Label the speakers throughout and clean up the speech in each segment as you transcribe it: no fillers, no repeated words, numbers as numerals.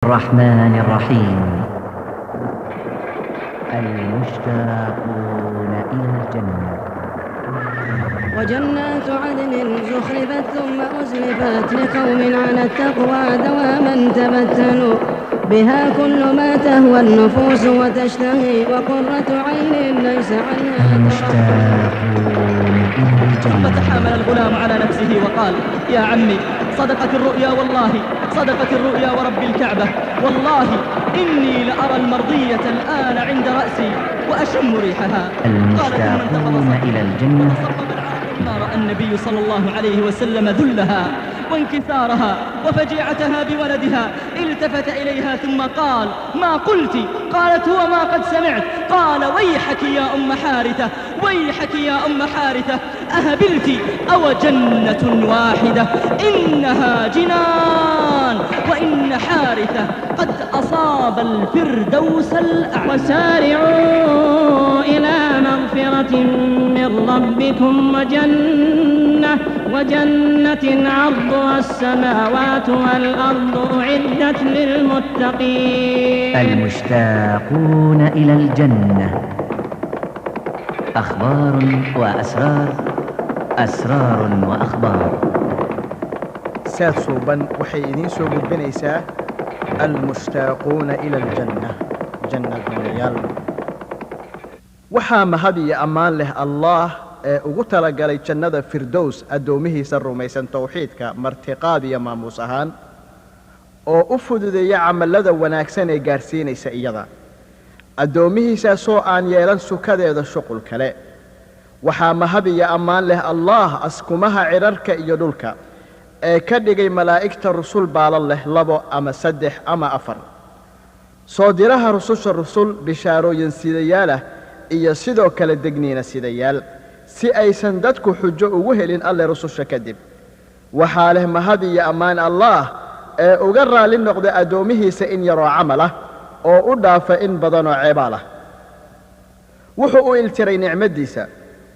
Speaker 1: الرحمن الرحيم. المشتاقون إلى الجنة.
Speaker 2: وجنات عدن زخرفت ثم أزلفت لقوم على التقوى دواما تبتلوا بها كل ما تهوى النفوس وتشتهي وقرة عين ليس عنها
Speaker 1: المشتاقون إلى الجنة.
Speaker 3: ثم تحامل الغلام على نفسه وقال: يا عمي، صدقت الرؤيا والله، صدقت الرؤيا ورب الكعبة، والله إني لأرى المرضية الآن عند رأسي وأشم ريحها.
Speaker 1: المشتاقون إلى الجنة.
Speaker 3: ما رأى النبي صلى الله عليه وسلم ذلها وانكسارها وفجيعتها بولدها، التفت إليها ثم قال: ما قلت؟ قالت: هو ما قد سمعت. قال: ويحك يا أم حارثة، ويحك يا أم حارثة، أهبلت أو جنة واحدة؟ إنها جنان، وإن حارثة قد أصاب الفردوس الأعلى.
Speaker 2: وسارعوا إلى مغفرة من ربكم وجنة عرضها السماوات والأرض أعدت للمتقين.
Speaker 1: المشتاقون إلى الجنة. أخبار وأسرار، أسرار وأخبار.
Speaker 4: ساد صوبا waxay idiin soo gudbinaysaa المشتاقون إلى الجنة. جنة دنيال. waxaa mahad iyo ammaan leh Allah ee ugu talagalay jannada firdows addoomihiisa rumaysan tawxiidka martiqaad iyo maamuus ahaan oo u fududeeya camalada wanaagsan ee gaarsiinaysa iyada addoomihiisaasoo aan yeelan sukadeeda shuqul kale. waxaa mahad iyo ammaan leh Allah askumaha cirarka iyo dhulka ee ka dhigay malaa'igta rusul baalan leh 2 ama 3 ama 4, soo diraha rususha rusul bishaarooyin sidayaal iyo sidoo kale degniina sidayaal si aysan dadku xujo ugu helin alle rususha kadib. waxaa leh mahad iyo ammaan Allah ee uga raali noqda addoomihiisa in yaroo camal ah oo u dhaafa in badan oo ceebaal ah. wuxuu u iltiray nicmadiisa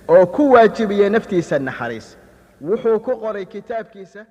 Speaker 4: oo ku waajibiyey naftiisa naxariis. wuxuu ku qoray kitaabkiisa